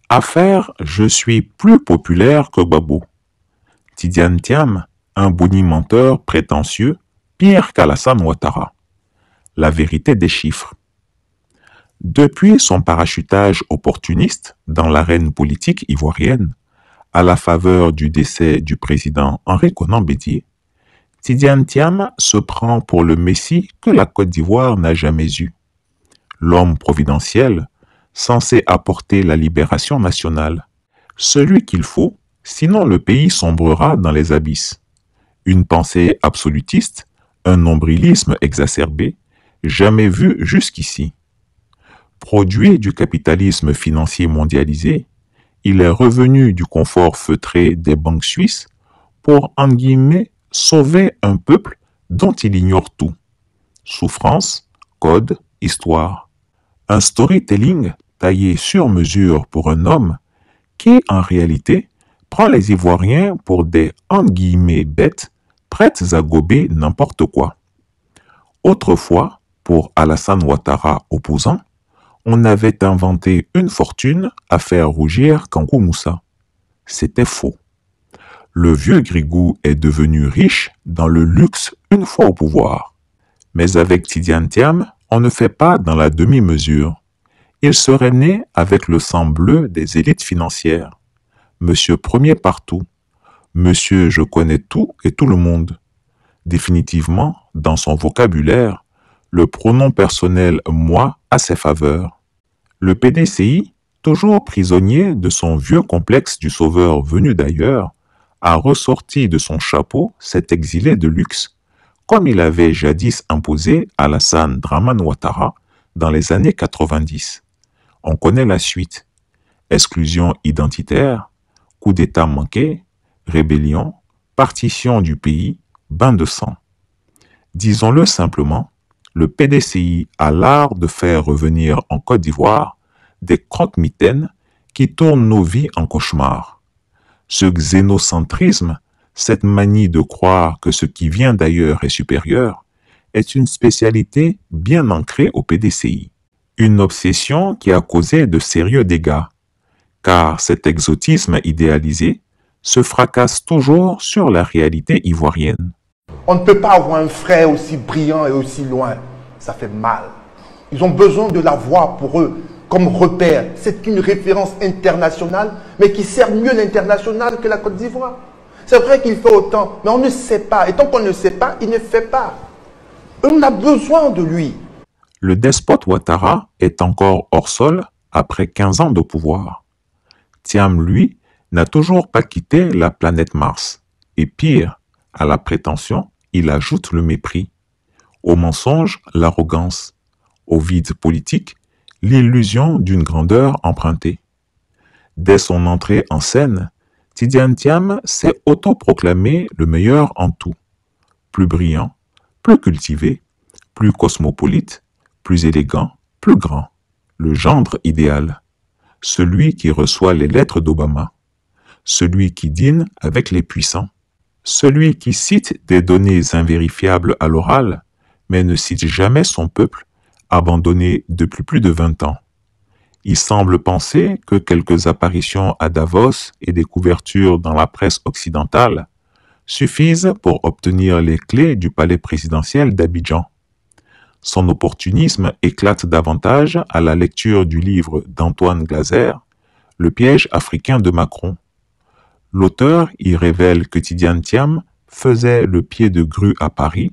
Affaire, je suis plus populaire que Gbagbo. Tidiane Thiam, un bonimenteur prétentieux, pire qu'Alassane Ouattara. La vérité des chiffres. Depuis son parachutage opportuniste dans l'arène politique ivoirienne, à la faveur du décès du président Henri Konan Bédié, Tidiane Thiam se prend pour le messie que la Côte d'Ivoire n'a jamais eu. L'homme providentiel, censé apporter la libération nationale. Celui qu'il faut, sinon le pays sombrera dans les abysses. Une pensée absolutiste, un nombrilisme exacerbé, jamais vu jusqu'ici. Produit du capitalisme financier mondialisé, il est revenu du confort feutré des banques suisses pour, en guillemets, sauver un peuple dont il ignore tout. Souffrance, code, histoire. Un storytelling taillé sur mesure pour un homme qui, en réalité, prend les Ivoiriens pour des, en guillemets, bêtes, prêtes à gober n'importe quoi. Autrefois, pour Alassane Ouattara opposant, on avait inventé une fortune à faire rougir Kankou Moussa. C'était faux. Le vieux Grigou est devenu riche dans le luxe une fois au pouvoir. Mais avec Tidiane Thiam, on ne fait pas dans la demi-mesure. Il serait né avec le sang bleu des élites financières. Monsieur Premier partout. Monsieur Je connais tout et tout le monde. Définitivement, dans son vocabulaire, le pronom personnel « moi » a ses faveurs. Le PDCI, toujours prisonnier de son vieux complexe du sauveur venu d'ailleurs, a ressorti de son chapeau cet exilé de luxe, comme il avait jadis imposé Alassane Dramane Ouattara dans les années 90. On connaît la suite. Exclusion identitaire, coup d'État manqué, rébellion, partition du pays, bain de sang. Disons-le simplement, le PDCI a l'art de faire revenir en Côte d'Ivoire des croque-mitaines qui tournent nos vies en cauchemar. Ce xénocentrisme, cette manie de croire que ce qui vient d'ailleurs est supérieur, est une spécialité bien ancrée au PDCI. Une obsession qui a causé de sérieux dégâts, car cet exotisme idéalisé se fracasse toujours sur la réalité ivoirienne. On ne peut pas avoir un frère aussi brillant et aussi loin. Ça fait mal. Ils ont besoin de l'avoir pour eux comme repère. C'est une référence internationale, mais qui sert mieux l'international que la Côte d'Ivoire. C'est vrai qu'il fait autant, mais on ne sait pas. Et tant qu'on ne sait pas, il ne fait pas. On a besoin de lui. Le despote Ouattara est encore hors sol après 15 ans de pouvoir. Thiam, lui, n'a toujours pas quitté la planète Mars. Et pire, à la prétention, il ajoute le mépris. Au mensonge, l'arrogance. Au vide politique, l'illusion d'une grandeur empruntée. Dès son entrée en scène, Tidiane Thiam s'est autoproclamé le meilleur en tout. Plus brillant, plus cultivé, plus cosmopolite, plus élégant, plus grand. Le gendre idéal. Celui qui reçoit les lettres d'Obama. Celui qui dîne avec les puissants. Celui qui cite des données invérifiables à l'oral, mais ne cite jamais son peuple, abandonné depuis plus de 20 ans. Il semble penser que quelques apparitions à Davos et des couvertures dans la presse occidentale suffisent pour obtenir les clés du palais présidentiel d'Abidjan. Son opportunisme éclate davantage à la lecture du livre d'Antoine Glaser, Le piège africain de Macron. L'auteur y révèle que Tidiane Thiam faisait le pied de grue à Paris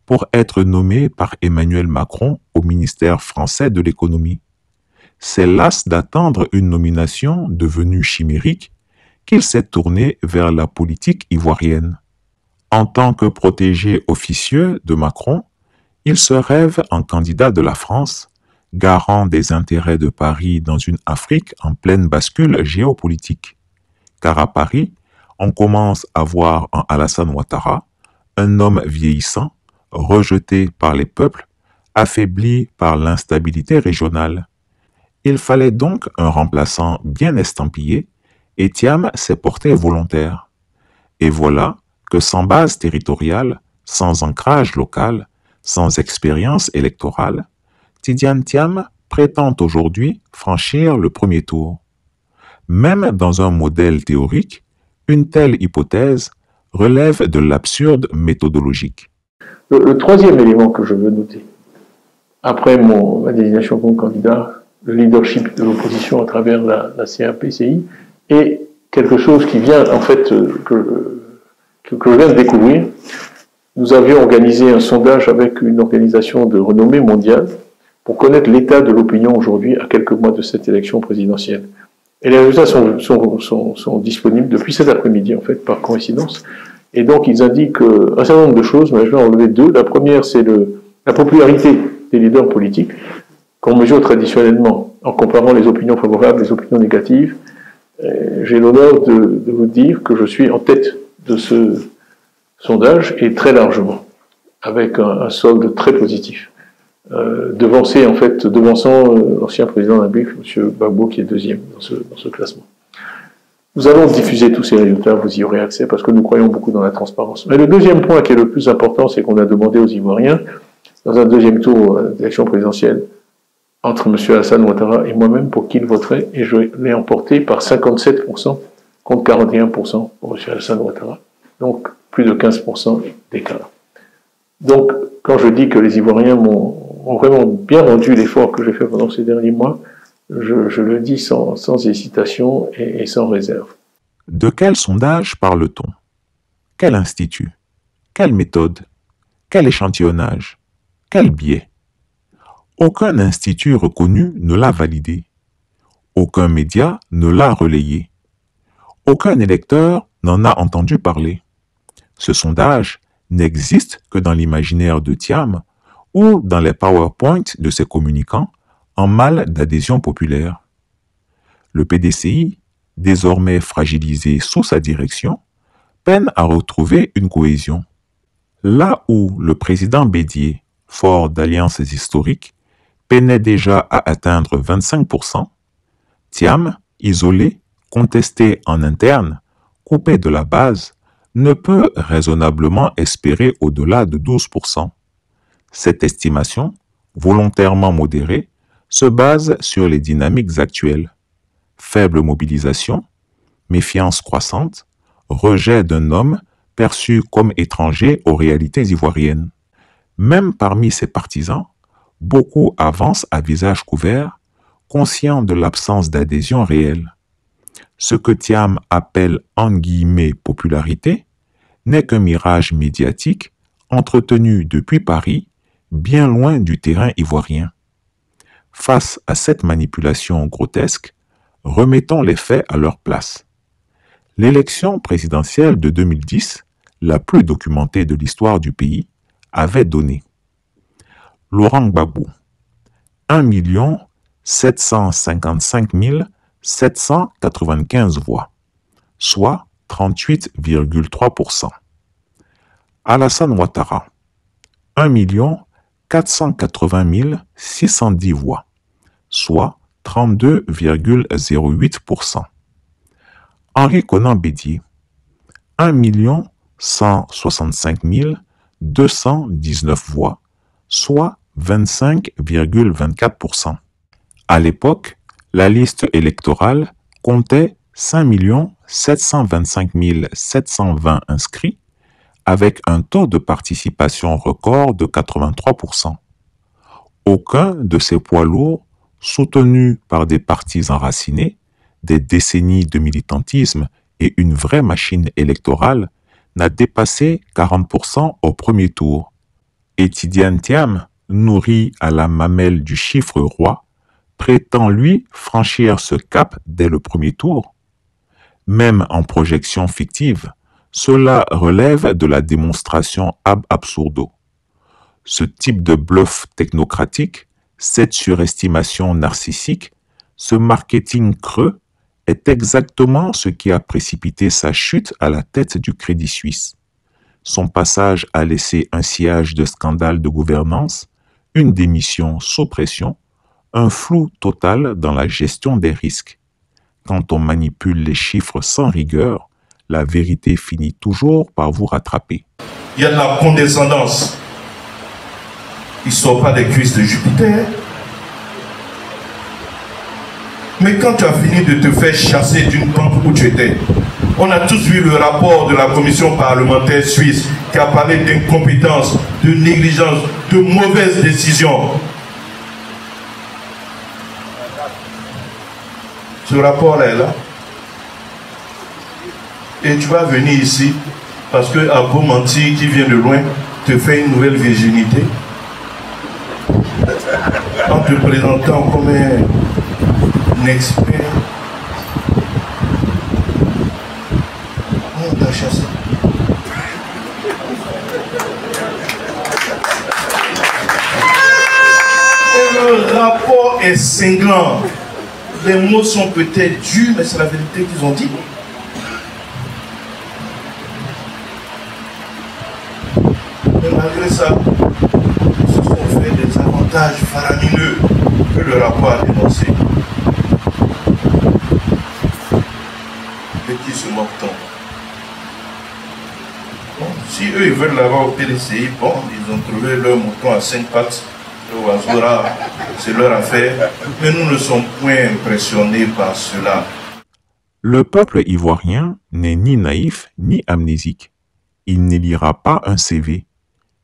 pour être nommé par Emmanuel Macron au ministère français de l'économie. C'est las d'attendre une nomination devenue chimérique qu'il s'est tourné vers la politique ivoirienne. En tant que protégé officieux de Macron, il se rêve en candidat de la France, garant des intérêts de Paris dans une Afrique en pleine bascule géopolitique. Car à Paris, on commence à voir en Alassane Ouattara un homme vieillissant, rejeté par les peuples, affaibli par l'instabilité régionale. Il fallait donc un remplaçant bien estampillé, et Thiam s'est porté volontaire. Et voilà que sans base territoriale, sans ancrage local, sans expérience électorale, Tidiane Thiam prétend aujourd'hui franchir le premier tour. Même dans un modèle théorique, une telle hypothèse relève de l'absurde méthodologique. Le troisième élément que je veux noter, après ma désignation comme candidat, le leadership de l'opposition à travers la CRPCI, est quelque chose qui vient, en fait, que je viens de découvrir. Nous avions organisé un sondage avec une organisation de renommée mondiale pour connaître l'état de l'opinion aujourd'hui à quelques mois de cette élection présidentielle. Et les résultats sont disponibles depuis cet après-midi, en fait, par coïncidence. Et donc, ils indiquent un certain nombre de choses, mais je vais en relever deux. La première, c'est la popularité des leaders politiques, qu'on mesure traditionnellement en comparant les opinions favorables et les opinions négatives. J'ai l'honneur de vous dire que je suis en tête de ce sondage, et très largement, avec un solde très positif. Devançant l'ancien président de la République, M. Gbagbo, qui est deuxième dans ce classement. Nous allons diffuser tous ces résultats, vous y aurez accès, parce que nous croyons beaucoup dans la transparence. Mais le deuxième point qui est le plus important, c'est qu'on a demandé aux Ivoiriens, dans un deuxième tour d'élection présidentielle, entre M. Alassane Ouattara et moi-même, pour qui il voterait, et je l'ai emporté par 57% contre 41% pour M. Alassane Ouattara. Donc, plus de 15% d'écart. Donc, quand je dis que les Ivoiriens m'ont vraiment bien rendu l'effort que j'ai fait pendant ces derniers mois, je le dis sans hésitation et sans réserve. De quel sondage parle-t-on? Quel institut? Quelle méthode? Quel échantillonnage? Quel biais? Aucun institut reconnu ne l'a validé. Aucun média ne l'a relayé. Aucun électeur n'en a entendu parler. Ce sondage n'existe que dans l'imaginaire de Thiam ou dans les PowerPoint de ses communicants en mal d'adhésion populaire. Le PDCI, désormais fragilisé sous sa direction, peine à retrouver une cohésion. Là où le président Bédié, fort d'alliances historiques, peinait déjà à atteindre 25%, Thiam, isolé, contesté en interne, coupé de la base, ne peut raisonnablement espérer au-delà de 12%. Cette estimation, volontairement modérée, se base sur les dynamiques actuelles. Faible mobilisation, méfiance croissante, rejet d'un homme perçu comme étranger aux réalités ivoiriennes. Même parmi ses partisans, beaucoup avancent à visage couvert, conscients de l'absence d'adhésion réelle. Ce que Thiam appelle en guillemets popularité n'est qu'un mirage médiatique entretenu depuis Paris, bien loin du terrain ivoirien. Face à cette manipulation grotesque, remettons les faits à leur place. L'élection présidentielle de 2010, la plus documentée de l'histoire du pays, avait donné Laurent Gbagbo, 1 755 795 voix, soit 38,3%. Alassane Ouattara, 1 480 610 voix, soit 32,08%. Henri Konan Bédié, 1 165 219 voix, soit 25,24%. À l'époque, la liste électorale comptait 5 725 720 inscrits, avec un taux de participation record de 83%. Aucun de ces poids lourds, soutenus par des partis enracinés, des décennies de militantisme et une vraie machine électorale, n'a dépassé 40% au premier tour. Et Tidiane Thiam, nourri à la mamelle du chiffre roi, prétend lui franchir ce cap dès le premier tour. Même en projection fictive, cela relève de la démonstration ab absurdo. Ce type de bluff technocratique, cette surestimation narcissique, ce marketing creux est exactement ce qui a précipité sa chute à la tête du Crédit Suisse. Son passage a laissé un sillage de scandales de gouvernance, une démission sous pression, un flou total dans la gestion des risques. Quand on manipule les chiffres sans rigueur, la vérité finit toujours par vous rattraper. Il y a de la condescendance. Il ne sort pas des cuisses de Jupiter. Mais quand tu as fini de te faire chasser d'une banque où tu étais, on a tous vu le rapport de la commission parlementaire suisse qui a parlé d'incompétence, de négligence, de mauvaises décisions. Ce rapport-là est là. Et tu vas venir ici parce que Abou Manti, qui vient de loin, te fait une nouvelle virginité en te présentant comme un expert. On t'a chassé. Et le rapport est cinglant. Les mots sont peut-être durs, mais c'est la vérité qu'ils ont dit. Mais malgré ça, ils se sont fait des avantages faramineux que le rapport a dénoncé. Et qui se moquent tant. Bon, si eux ils veulent l'avoir au PDCI, bon, ils ont trouvé leur mouton à 5 pattes. Le Ouazora, c'est leur affaire, mais nous ne sommes point impressionnés par cela. Le peuple ivoirien n'est ni naïf ni amnésique. Il n'élira pas un CV.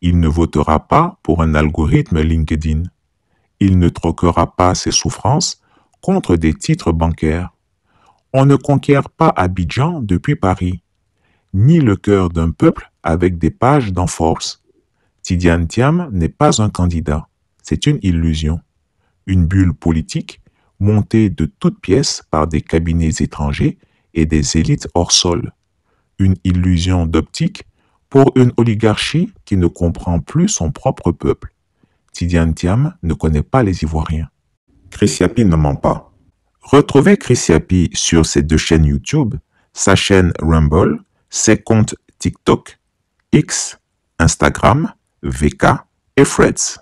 Il ne votera pas pour un algorithme LinkedIn. Il ne troquera pas ses souffrances contre des titres bancaires. On ne conquiert pas Abidjan depuis Paris, ni le cœur d'un peuple avec des pages dans Force. Tidiane Thiam n'est pas un candidat. C'est une illusion, une bulle politique montée de toutes pièces par des cabinets étrangers et des élites hors sol. Une illusion d'optique pour une oligarchie qui ne comprend plus son propre peuple. Tidiane Thiam ne connaît pas les Ivoiriens. Chris Yapi ne ment pas. Retrouvez Chris Yapi sur ses 2 chaînes YouTube, sa chaîne Rumble, ses comptes TikTok, X, Instagram, VK et Threads.